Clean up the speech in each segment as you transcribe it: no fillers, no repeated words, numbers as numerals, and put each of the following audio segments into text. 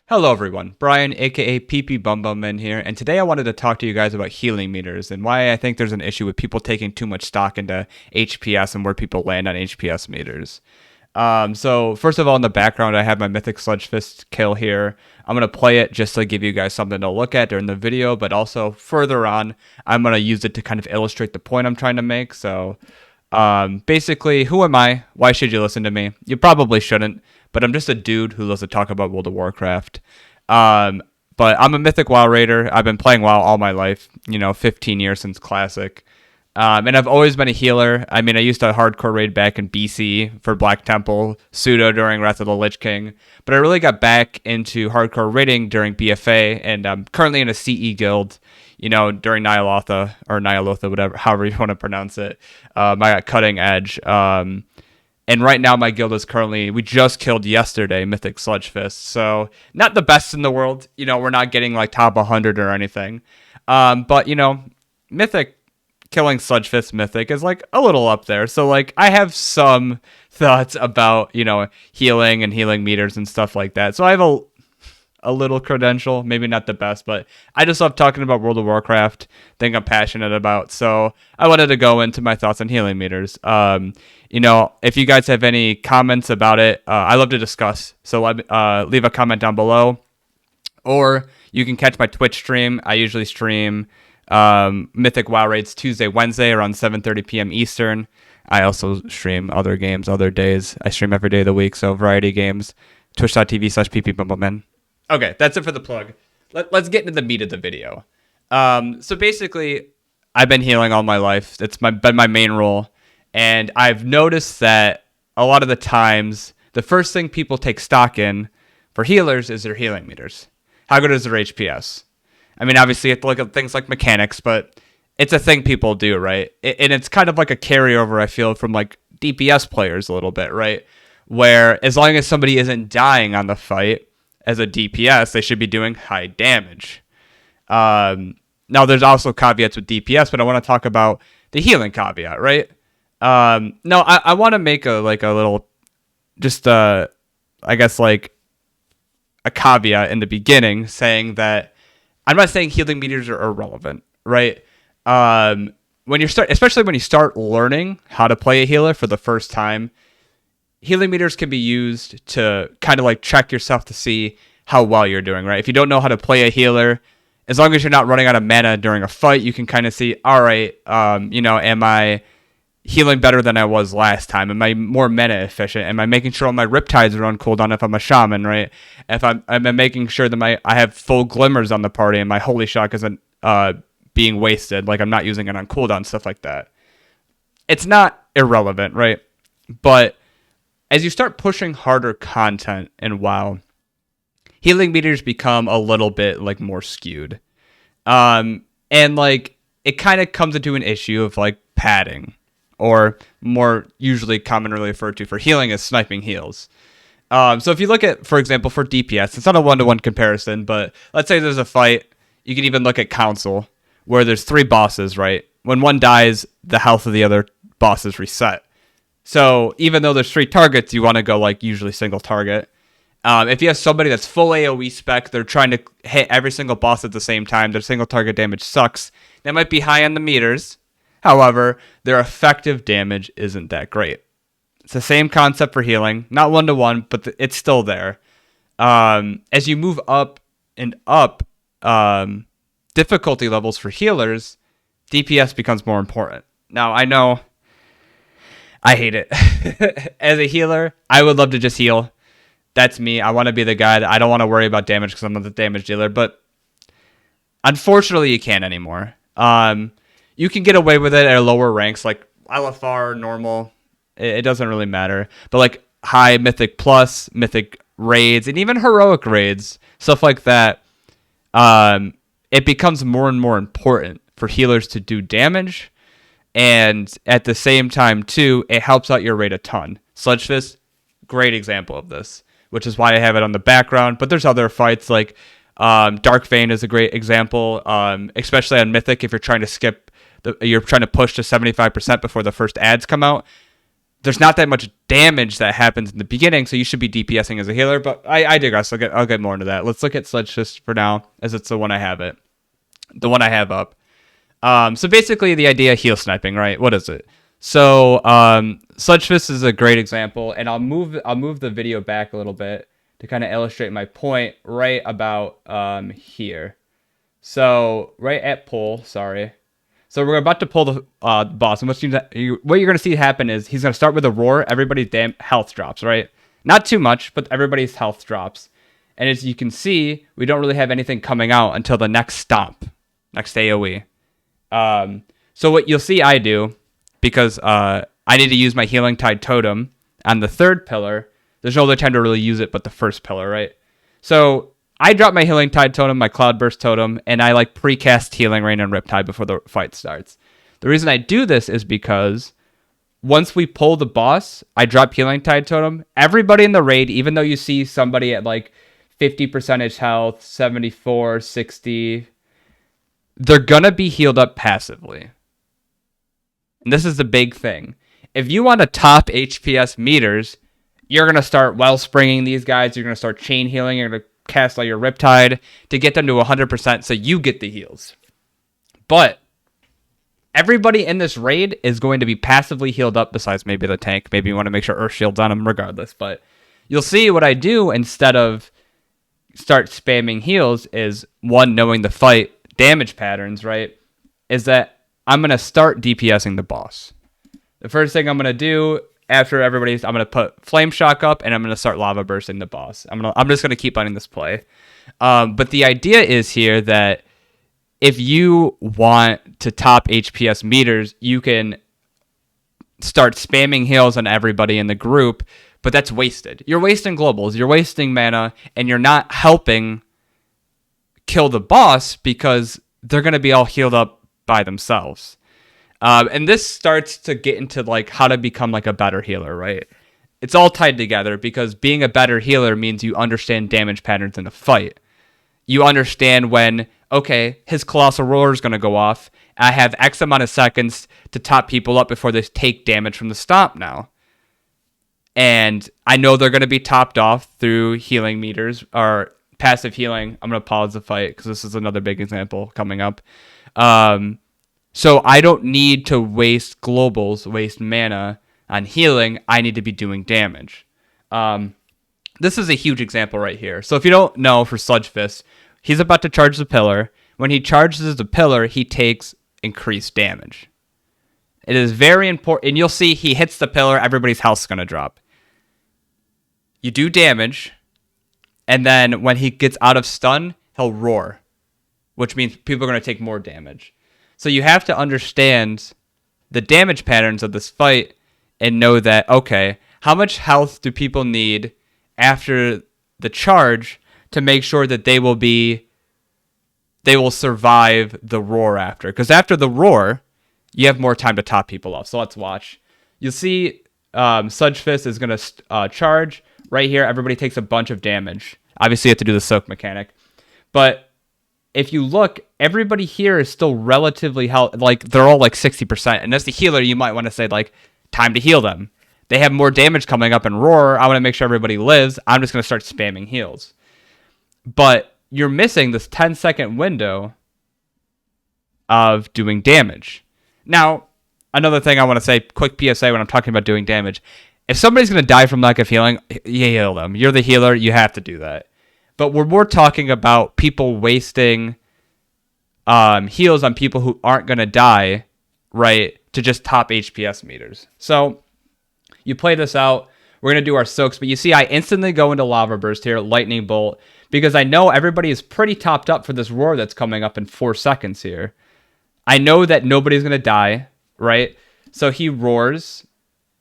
Hello everyone, Brian aka PP Bum Bum in here, and today I wanted to talk to you guys about healing meters and why I think there's an issue with people taking too much stock into HPS and where people land on HPS meters. So first of all, in the background, I have my Mythic Sludge Fist kill here. I'm gonna play it just to give you guys something to look at during the video, but also further on, I'm gonna use it to kind of illustrate the point I'm trying to make. So basically, who am I? Why should you listen to me? You probably shouldn't, but I'm just a dude who loves to talk about World of Warcraft. Um, but I'm a Mythic WoW Raider. I've been playing WoW all my life, 15 years since Classic. And I've always been a healer. I mean, I used to hardcore raid back in BC for Black Temple, pseudo during Wrath of the Lich King. But I really got back into hardcore raiding during BFA, and I'm currently in a CE guild, during Nyalotha, whatever, however you want to pronounce it. I got Cutting Edge. And right now my guild is we just killed yesterday Mythic Sludge Fist. So not the best in the world. We're not getting like top 100 or anything. But, Mythic killing Sludge Fist Mythic is like a little up there. So like I have some thoughts about, healing and healing meters and stuff like that. So I have a little credential, maybe not the best, but I just love talking about World of Warcraft, thing I'm passionate about. So I wanted to go into my thoughts on healing meters. If you guys have any comments about it, I love to discuss. So leave a comment down below, or you can catch my Twitch stream. I usually stream Mythic WoW raids Tuesday, Wednesday around 7:30 p.m. Eastern. I also stream other games other days. I stream every day of the week, so variety games. Twitch.tv/ppbumbleman. Okay, that's it for the plug. Let's get into the meat of the video. So basically, I've been healing all my life. It's been my main role. And I've noticed that a lot of the times, the first thing people take stock in for healers is their healing meters. How good is their HPS? I mean, obviously, you have to look at things like mechanics, but it's a thing people do, right? And it's kind of like a carryover, I feel, from like DPS players a little bit, right? Where as long as somebody isn't dying on the fight as a DPS, they should be doing high damage. Now, there's also caveats with DPS, but I want to talk about the healing caveat, right? No, I want to make a little, just I guess like a caveat in the beginning, saying that I'm not saying healing meters are irrelevant, right? Especially when you start learning how to play a healer for the first time, healing meters can be used to kind of like check yourself to see how well you're doing, right? If you don't know how to play a healer, as long as you're not running out of mana during a fight, you can kind of see, all right, am I healing better than I was last time? Am I more mana efficient? Am I making sure all my riptides are on cooldown if I'm a shaman, right? If I'm making sure that I have full glimmers on the party and my holy shock isn't being wasted, like I'm not using it on cooldown, stuff like that. It's not irrelevant, right? But as you start pushing harder content in WoW, healing meters become a little bit like more skewed. And like it kind of comes into an issue of like padding, or more usually commonly referred to for healing as sniping heals. So if you look at, for example, for DPS, it's not a one-to-one comparison, but let's say there's a fight. You can even look at Council, where there's 3 bosses, right? When one dies, the health of the other bosses reset. So even though there's 3 targets, you want to go like usually single target. If you have somebody that's full AoE spec, they're trying to hit every single boss at the same time, their single target damage sucks. That might be high on the meters. However, their effective damage isn't that great. It's the same concept for healing, not one-to-one, but it's still there. As you move up and up difficulty levels for healers, DPS becomes more important. Now, I know I hate it. As a healer, I would love to just heal. That's me. I want to be the guy that I don't want to worry about damage because I'm not the damage dealer. But unfortunately, you can't anymore. You can get away with it at lower ranks, like LFR, normal. It doesn't really matter. But like high Mythic Plus, Mythic raids, and even heroic raids, stuff like that, it becomes more and more important for healers to do damage. And at the same time, too, it helps out your raid a ton. Sludge Fist, great example of this, which is why I have it on the background. But there's other fights like Dark Vein is a great example, especially on Mythic if you're trying to skip, you're trying to push to 75% before the first ads come out. there's not that much damage that happens in the beginning, so you should be DPSing as a healer. But I digress. I'll get more into that. Let's look at Sledge Fist for now, as it's the one I have up. So basically, the idea of heal sniping, right? What is it? So Sledge Fist is a great example, and I'll move the video back a little bit to kind of illustrate my point right about here. So right at pull, sorry. So we're about to pull the boss, and what you're going to see happen is he's going to start with a roar. Everybody's health drops, right? Not too much, but everybody's health drops. And as you can see, we don't really have anything coming out until the next stomp, next AoE. So what you'll see I do, because I need to use my Healing Tide Totem on the third pillar, there's no other time to really use it but the first pillar, right? So I drop my Healing Tide Totem, my Cloudburst Totem, and I like precast Healing Rain and Riptide before the fight starts. The reason I do this is because once we pull the boss, I drop Healing Tide Totem. Everybody in the raid, even though you see somebody at like 50% health, 74, 60, they're gonna be healed up passively. And this is the big thing. If you want to top HPS meters, you're gonna start wellspringing these guys. You're gonna start chain healing. You're gonna cast all your Riptide to get them to 100% so you get the heals. But everybody in this raid is going to be passively healed up besides maybe the tank. Maybe you want to make sure Earth Shield's on them regardless. But you'll see what I do instead of start spamming heals is, one, knowing the fight damage patterns, right, is that I'm going to start DPSing the boss. The first thing I'm going to do after I'm going to put Flame Shock up, and I'm going to start Lava Bursting the boss. I'm just going to keep letting this play. But the idea is here that if you want to top HPS meters, you can start spamming heals on everybody in the group, but that's wasted. You're wasting globals, you're wasting mana, and you're not helping kill the boss because they're going to be all healed up by themselves. And this starts to get into like how to become like a better healer, right? It's all tied together because being a better healer means you understand damage patterns in a fight. You understand when, okay, his Colossal Roar is going to go off. I have X amount of seconds to top people up before they take damage from the stomp now. And I know they're going to be topped off through healing meters or passive healing. I'm going to pause the fight because this is another big example coming up. So I don't need to waste globals, waste mana on healing. I need to be doing damage. This is a huge example right here. So if you don't know, for Sludge Fist, he's about to charge the pillar. When he charges the pillar, he takes increased damage. It is very important. And you'll see he hits the pillar, everybody's health's going to drop. You do damage, and then when he gets out of stun, he'll roar, which means people are going to take more damage. So you have to understand the damage patterns of this fight and know that, okay, how much health do people need after the charge to make sure that they will survive the roar after? Because after the roar, you have more time to top people off. So let's watch. You'll see Sludge Fist is going to charge. Right here, everybody takes a bunch of damage. Obviously, you have to do the soak mechanic. But if you look, everybody here is still relatively like they're all like 60%. And as the healer, you might want to say like, time to heal them. They have more damage coming up in roar. I want to make sure everybody lives. I'm just going to start spamming heals. But you're missing this 10-second window of doing damage. Now, another thing I want to say, quick PSA when I'm talking about doing damage. If somebody's going to die from lack of healing, you heal them. You're the healer. You have to do that. But we're more talking about people wasting heals on people who aren't going to die, right, to just top HPS meters. So you play this out. We're going to do our soaks. But you see I instantly go into Lava Burst here, Lightning Bolt, because I know everybody is pretty topped up for this roar that's coming up in 4 seconds here. I know that nobody's going to die, right? So he roars.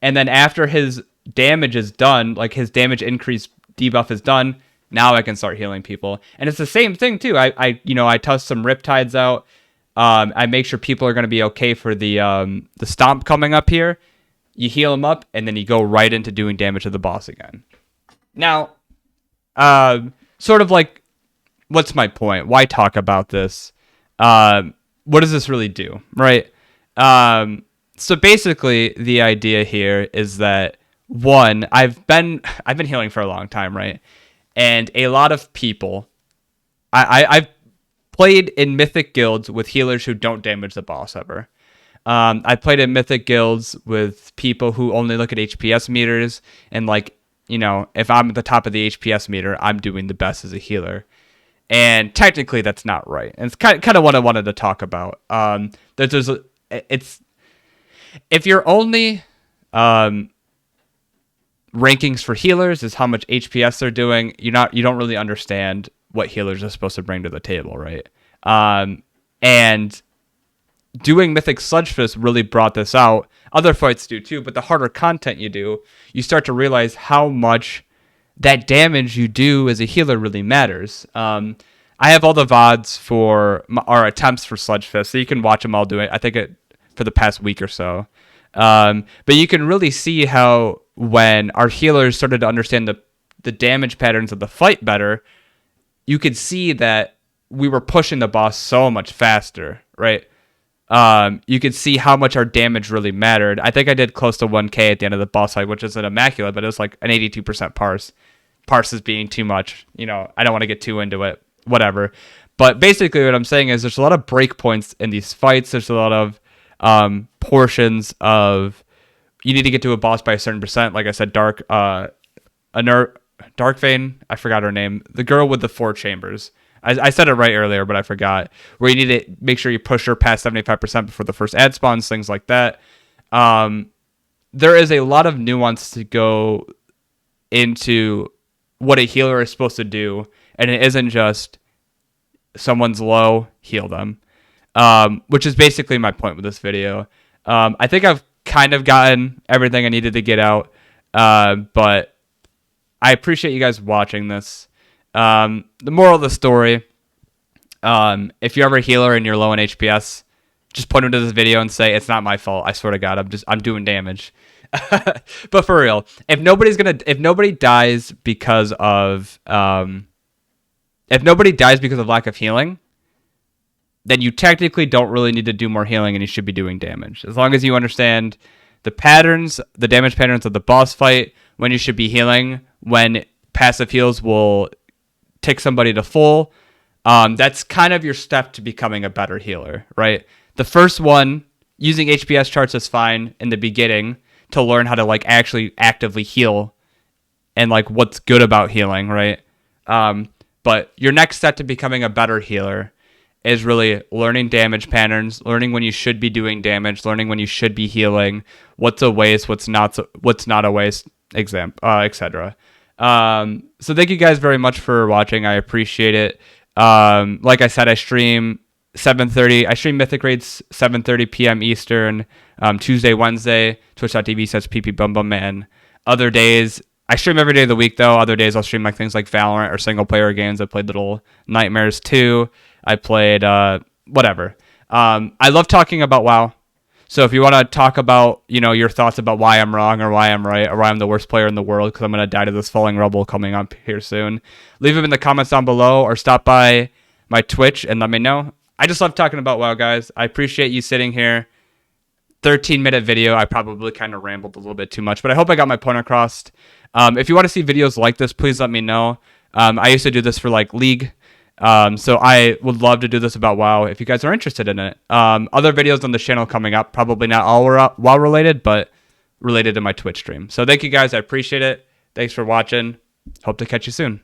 And then after his damage is done, like his damage increase debuff is done, now I can start healing people. And it's the same thing too. I toss some Riptides out. I make sure people are going to be okay for the stomp coming up here. You heal them up, and then you go right into doing damage to the boss again. Now, sort of like, what's my point? Why talk about this? What does this really do, right? So basically, the idea here is that one, I've been healing for a long time, right? And a lot of people, I've played in mythic guilds with healers who don't damage the boss ever. I played in mythic guilds with people who only look at HPS meters and like, if I'm at the top of the HPS meter, I'm doing the best as a healer. And technically, that's not right. And it's kind of what I wanted to talk about. It's if you're only rankings for healers is how much HPS they're doing, you don't really understand what healers are supposed to bring to the table, right? And doing Mythic Sludgefist really brought this out. Other fights do too, but the harder content you do, you start to realize how much that damage you do as a healer really matters. I have all the VODs for our attempts for Sludgefist, so you can watch them all do it. I think for the past week or so. But you can really see how when our healers started to understand the damage patterns of the fight better, you could see that we were pushing the boss so much faster, right? You could see how much our damage really mattered. I think I did close to 1k at the end of the boss fight, which is an immaculate, but it was like an 82% parse. Parse is being too much. I don't want to get too into it. Whatever. But basically what I'm saying is there's a lot of breakpoints in these fights. There's a lot of portions of you need to get to a boss by a certain percent. Like I said, Dark Vein, I forgot her name. The girl with the 4 chambers. I said it right earlier, but I forgot. Where you need to make sure you push her past 75% before the first ad spawns, things like that. There is a lot of nuance to go into what a healer is supposed to do, and it isn't just someone's low, heal them, which is basically my point with this video. I think I've kind of gotten everything I needed to get out, but I appreciate you guys watching this. The moral of the story, if you're ever a healer and you're low in HPS, just point them to this video and say, it's not my fault. I swear to God, I'm doing damage. But for real, if nobody dies because of lack of healing, then you technically don't really need to do more healing and you should be doing damage. As long as you understand the damage patterns of the boss fight, when you should be healing, when passive heals will take somebody to full, that's kind of your step to becoming a better healer, right? The first one, using HPS charts is fine in the beginning to learn how to like actually actively heal and like what's good about healing, right? But your next step to becoming a better healer is really learning damage patterns, learning when you should be doing damage, learning when you should be healing, what's a waste, what's not a waste, etc. So thank you guys very much for watching. I appreciate it. Like I said, I stream 7:30. I stream Mythic Raids 7:30 p.m. Eastern, Tuesday, Wednesday, twitch.tv/ppbumbum. Other days, I stream every day of the week though. Other days I'll stream like things like Valorant or single player games. I played Little Nightmares 2. I played whatever. I love talking about WoW. So if you want to talk about, your thoughts about why I'm wrong or why I'm right or why I'm the worst player in the world because I'm going to die to this falling rubble coming up here soon, leave them in the comments down below or stop by my Twitch and let me know. I just love talking about WoW, guys. I appreciate you sitting here. 13-minute video. I probably kind of rambled a little bit too much, but I hope I got my point across. If you want to see videos like this, please let me know. I used to do this for like League. So I would love to do this about WoW if you guys are interested in it. Other videos on the channel coming up, probably not all WoW related, but related to my Twitch stream. So thank you guys. I appreciate it. Thanks for watching. Hope to catch you soon.